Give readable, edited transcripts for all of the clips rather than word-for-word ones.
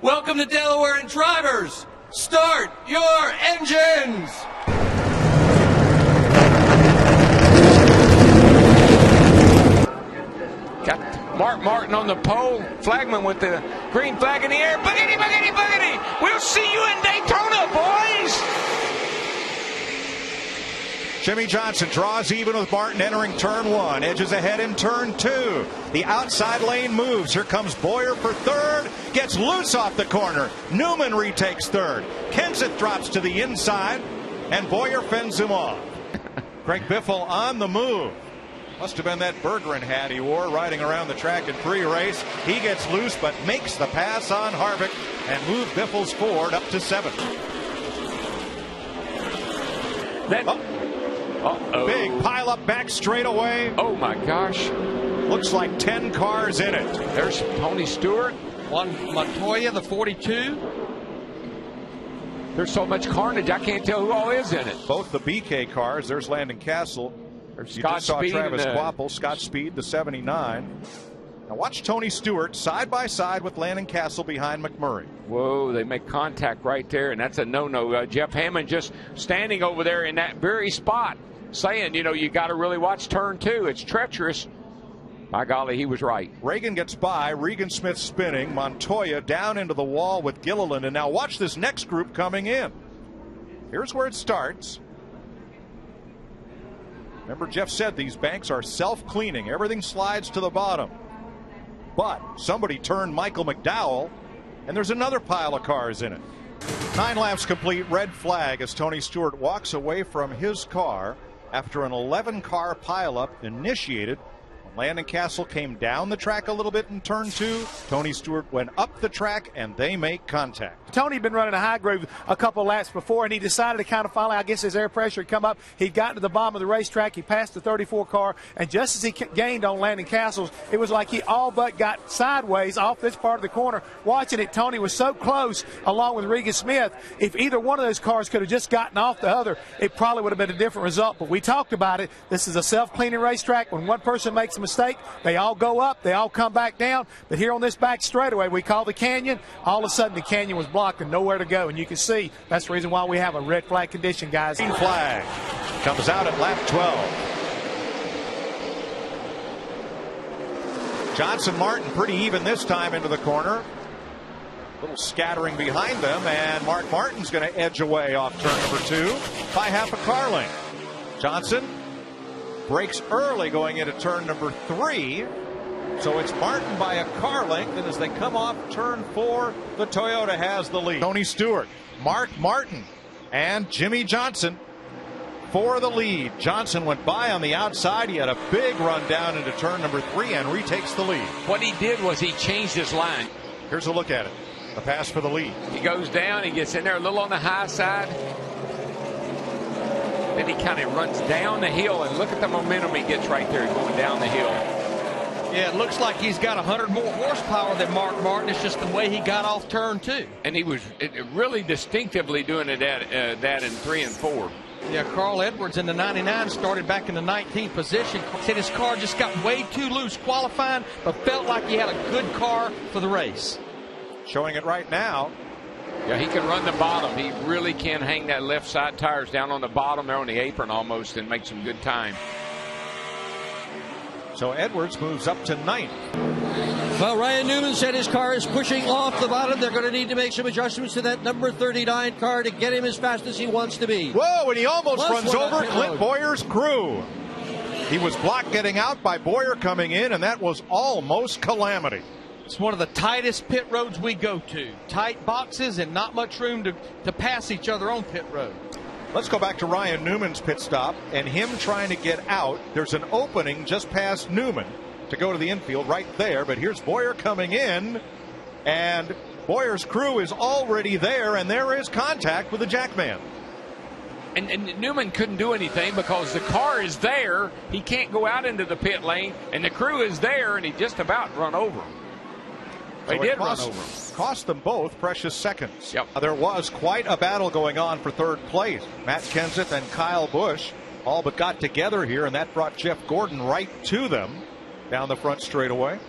Welcome to Delaware, and drivers, start your engines! Got Mark Martin on the pole, flagman with the green flag in the air. Boogity, boogity, boogity! We'll see you in Daytona, boys! Jimmie Johnson draws even with Martin entering turn one. Edges ahead in turn two. The outside lane moves. Here comes Bowyer for third. Gets loose off the corner. Newman retakes third. Kenseth drops to the inside, and Bowyer fends him off. Greg Biffle on the move. Must have been that Bergeron hat he wore riding around the track in pre-race. He gets loose but makes the pass on Harvick and moves Biffle's Ford up to 7th. Big pile up back straightaway. Oh my gosh. Looks like 10 cars in it. There's Tony Stewart. Montoya, the 42. There's so much carnage, I can't tell who all is in it. Both the BK cars. There's Landon Castle. There's You Scott just saw Speed Travis and, Quapple, Scott Speed, the 79. Now watch Tony Stewart side by side with Landon Castle behind McMurray. Whoa, they make contact right there, and that's a no-no. Jeff Hammond just standing over there in that very spot saying, you know, you got to really watch turn two. It's treacherous. By golly, he was right. Reagan gets by. Regan Smith spinning. Montoya down into the wall with Gilliland. And now watch this next group coming in. Here's where it starts. Remember, Jeff said these banks are self-cleaning. Everything slides to the bottom. But somebody turned Michael McDowell, and there's another pile of cars in it. 9 laps complete. Red flag as Tony Stewart walks away from his car after an 11-car pileup initiated. Landon Castle came down the track a little bit in turn 2. Tony Stewart went up the track, and they make contact. Tony had been running a high groove a couple of laps before, and he decided to kind of finally, I guess his air pressure had come up. He'd gotten to the bottom of the racetrack. He passed the 34 car, and just as he gained on Landon Castles, it was like he all but got sideways off this part of the corner. Watching it, Tony was so close, along with Regan Smith. If either one of those cars could have just gotten off the other, it probably would have been a different result. But we talked about it. This is a self-cleaning racetrack. When one person makes a mistake, they all go up, they all come back down. But here on this back straightaway we call the canyon, all of a sudden the canyon was blocked and nowhere to go. And you can see that's the reason why we have a red flag condition, guys. Green flag comes out at lap 12. Johnson Martin pretty even this time into the corner. A little scattering behind them, and Mark Martin's going to edge away off turn number 2 by half a car length. Johnson breaks early going into turn number 3. So it's Martin by a car length, and as they come off turn 4, the Toyota has the lead. Tony Stewart, Mark Martin, and Jimmie Johnson for the lead. Johnson went by on the outside. He had a big run down into turn number 3 and retakes the lead. What he did was he changed his line. Here's a look at it. The pass for the lead. He goes down, he gets in there a little on the high side. Then he kind of runs down the hill, and look at the momentum he gets right there going down the hill. Yeah, it looks like he's got 100 more horsepower than Mark Martin. It's just the way he got off turn 2. And he was really distinctively doing it at that in 3 and 4. Yeah, Carl Edwards in the 99 started back in the 19th position. Said his car just got way too loose qualifying, but felt like he had a good car for the race. Showing it right now. Yeah, he can run the bottom. He really can hang that left side tires down on the bottom there on the apron almost and make some good time. So Edwards moves up to 9th. Well, Ryan Newman said his car is pushing off the bottom. They're going to need to make some adjustments to that number 39 car to get him as fast as he wants to be. Whoa, and he almost Plus runs over Clint Bowyer's crew. He was blocked getting out by Bowyer coming in, and that was almost calamity. It's one of the tightest pit roads we go to. Tight boxes and not much room to pass each other on pit road. Let's go back to Ryan Newman's pit stop and him trying to get out. There's an opening just past Newman to go to the infield right there. But here's Bowyer coming in, and Bowyer's crew is already there, and there is contact with the Jackman. And Newman couldn't do anything because the car is there. He can't go out into the pit lane, and the crew is there, and he just about run over him. They did run over him. Cost them both precious seconds. Yep. There was quite a battle going on for third place. Matt Kenseth and Kyle Busch all but got together here, and that brought Jeff Gordon right to them down the front straightaway.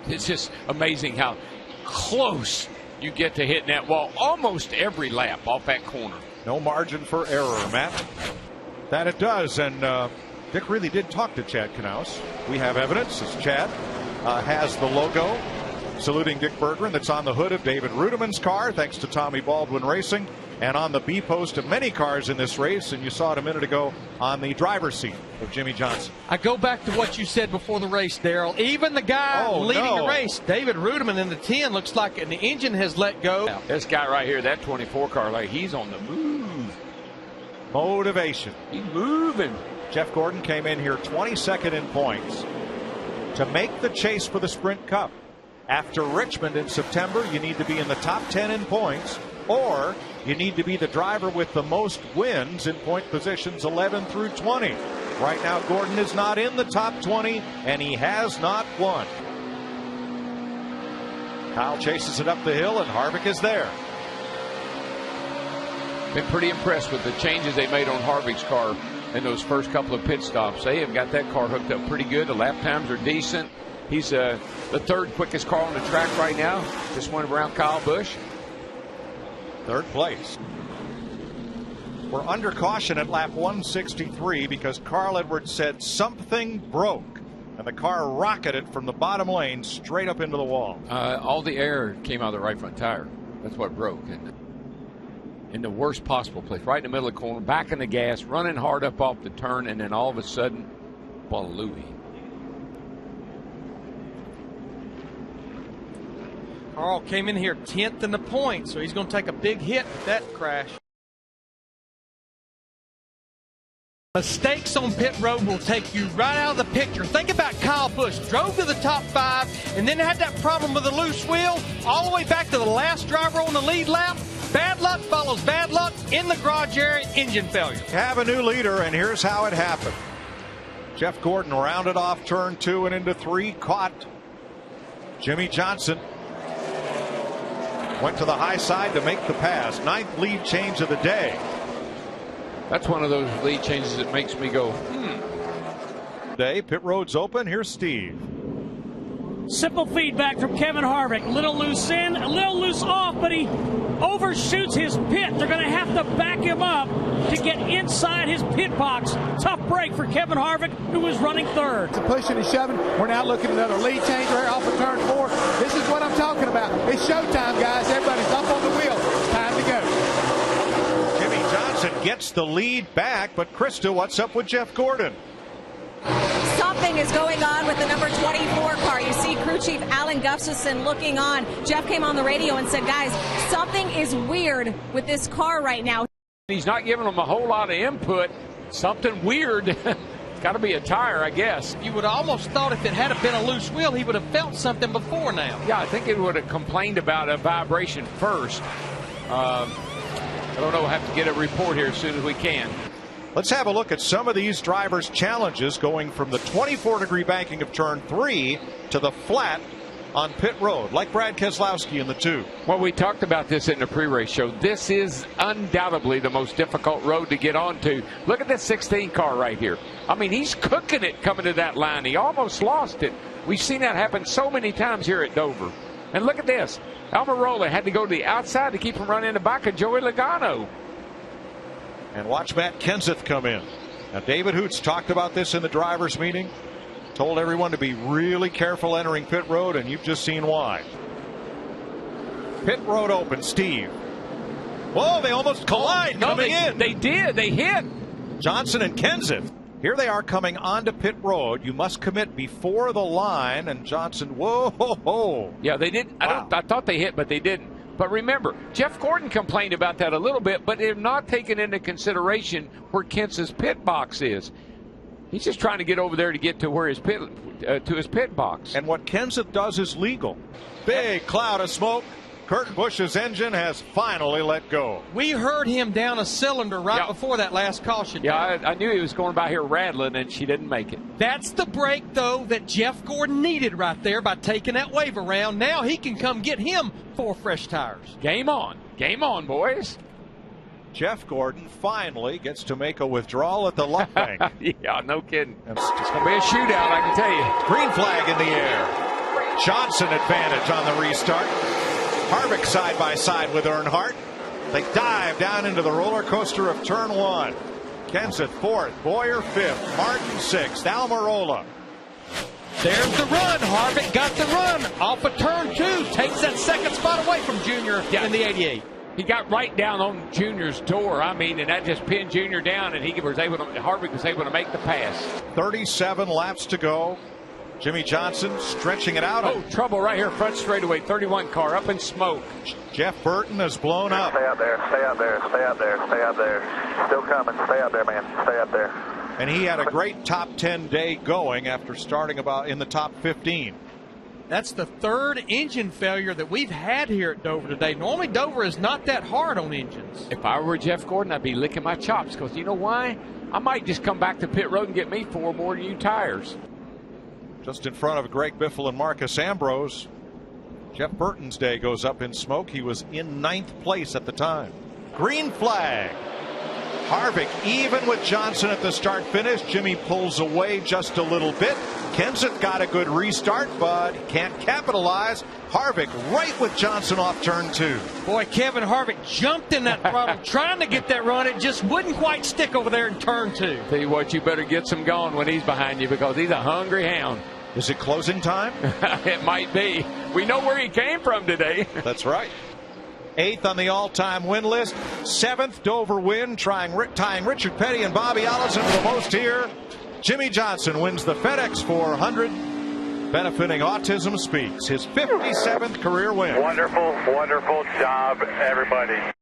It's just amazing how close you get to hitting that wall almost every lap off that corner. No margin for error, Matt. That it does, and Dick really did talk to Chad Knaus. We have evidence as Chad has the logo saluting Dick Berggren that's on the hood of David Rudemann's car, thanks to Tommy Baldwin Racing, and on the B post of many cars in this race, and you saw it a minute ago on the driver's seat of Jimmie Johnson. I go back to what you said before the race, Darrell. Even the guy leading the race, David Rudeman in the 10, looks like the engine has let go. This guy right here, that 24 car, like he's on the move. Motivation. He's moving. Jeff Gordon came in here 22nd in points to make the chase for the Sprint Cup. After Richmond in September, you need to be in the top 10 in points, or you need to be the driver with the most wins in point positions 11 through 20. Right now, Gordon is not in the top 20, and he has not won. Kyle chases it up the hill, and Harvick is there. Been pretty impressed with the changes they made on Harvick's car in those first couple of pit stops. They have got that car hooked up pretty good. The lap times are decent. He's the third quickest car on the track right now. Just went around Kyle Busch. Third place. We're under caution at lap 163 because Carl Edwards said something broke, and the car rocketed from the bottom lane straight up into the wall. All the air came out of the right front tire. That's what broke. And in the worst possible place, right in the middle of the corner, back in the gas, running hard up off the turn, and then all of a sudden, balooey. Carl came in here 10th in the points, so he's going to take a big hit with that crash. Mistakes on pit road will take you right out of the picture. Think about Kyle Busch. Drove to the top 5 and then had that problem with the loose wheel all the way back to the last driver on the lead lap. Bad luck follows bad luck in the garage area, engine failure. Have a new leader, and here's how it happened. Jeff Gordon rounded off turn 2 and into 3, caught Jimmie Johnson. Went to the high side to make the pass. 9th lead change of the day. That's one of those lead changes that makes me go, Day, pit road's open. Here's Steve. Simple feedback from Kevin Harvick. Little loose in, a little loose off, but he overshoots his pit. They're going to have to back him up to get inside his pit box. Tough break for Kevin Harvick, who was running third. To pushing and shoving. We're now looking at another lead change right off of turn 4. This is what I'm talking about. It's showtime, guys. Everybody's up on the wheel. Time to go. Jimmie Johnson gets the lead back, but Krista, what's up with Jeff Gordon? Something is going on with the number 24 car. You see crew chief Alan Gustafson looking on. Jeff came on the radio and said, guys, something is weird with this car right now. he's not giving them a whole lot of input. Something weird. It's got to be a tire, I guess. You would have almost thought if it had been a loose wheel, he would have felt something before now. Yeah, I think it would have complained about a vibration first. I don't know. We'll have to get a report here as soon as we can. Let's have a look at some of these drivers' challenges going from the 24-degree banking of turn 3 to the flat on pit road, like Brad Keselowski in the 2. Well, we talked about this in the pre-race show. This is undoubtedly the most difficult road to get onto. Look at this 16 car right here. I mean, he's cooking it coming to that line. He almost lost it. We've seen that happen so many times here at Dover. And look at this. Almirola had to go to the outside to keep him running in the back of Joey Logano. And watch Matt Kenseth come in. Now, David Hoots talked about this in the drivers' meeting. Told everyone to be really careful entering pit road, and you've just seen why. Pit road open, Steve. Whoa, they almost collide coming in. They did. They hit. Johnson and Kenseth. Here they are coming onto pit road. You must commit before the line, and Johnson, whoa, ho, ho. Yeah, they did. Wow. I thought they hit, but they didn't. But remember, Jeff Gordon complained about that a little bit, but they're not taking into consideration where Kenseth's pit box is. He's just trying to get over there to get to where his pit to his pit box. And what Kenseth does is legal. Big cloud of smoke. Kurt Busch's engine has finally let go. We heard him down a cylinder right before that last caution. Yeah, I knew he was going by here rattling, and she didn't make it. That's the break, though, that Jeff Gordon needed right there by taking that wave around. Now he can come get him 4 fresh tires. Game on. Game on, boys. Jeff Gordon finally gets to make a withdrawal at the luck bank. Yeah, no kidding. It's going to be a shootout, I can tell you. Green flag in the air. Johnson advantage on the restart. Harvick side by side with Earnhardt. They dive down into the roller coaster of turn 1. Kenseth 4th, Boyer 5th, Martin 6th, Almirola. There's the run. Harvick got the run off of turn 2. Takes that second spot away from Junior in the 88. He got right down on Junior's door. I mean, and that just pinned Junior down, and Harvick was able to make the pass. 37 laps to go. Jimmie Johnson stretching it out. Oh, trouble right here, front straightaway, 31 car up in smoke. Jeff Burton has blown up. Stay out there, stay out there, stay out there, stay out there. Still coming, stay out there, man, stay out there. And he had a great top 10 day going after starting about in the top 15. That's the third engine failure that we've had here at Dover today. Normally Dover is not that hard on engines. If I were Jeff Gordon, I'd be licking my chops, because you know why? I might just come back to pit road and get me 4 more new tires. Just in front of Greg Biffle and Marcus Ambrose. Jeff Burton's day goes up in smoke. He was in 9th place at the time. Green flag. Harvick even with Johnson at the start finish. Jimmie pulls away just a little bit. Kenseth got a good restart, but can't capitalize. Harvick right with Johnson off turn 2. Boy, Kevin Harvick jumped in that throttle trying to get that run. It just wouldn't quite stick over there in turn 2. Tell you what, you better get some going when he's behind you, because he's a hungry hound. Is it closing time? It might be. We know where he came from today. That's right. 8th on the all-time win list. 7th Dover win, tying Richard Petty and Bobby Allison for the most here. Jimmie Johnson wins the FedEx 400, benefiting Autism Speaks, his 57th career win. Wonderful, wonderful job, everybody.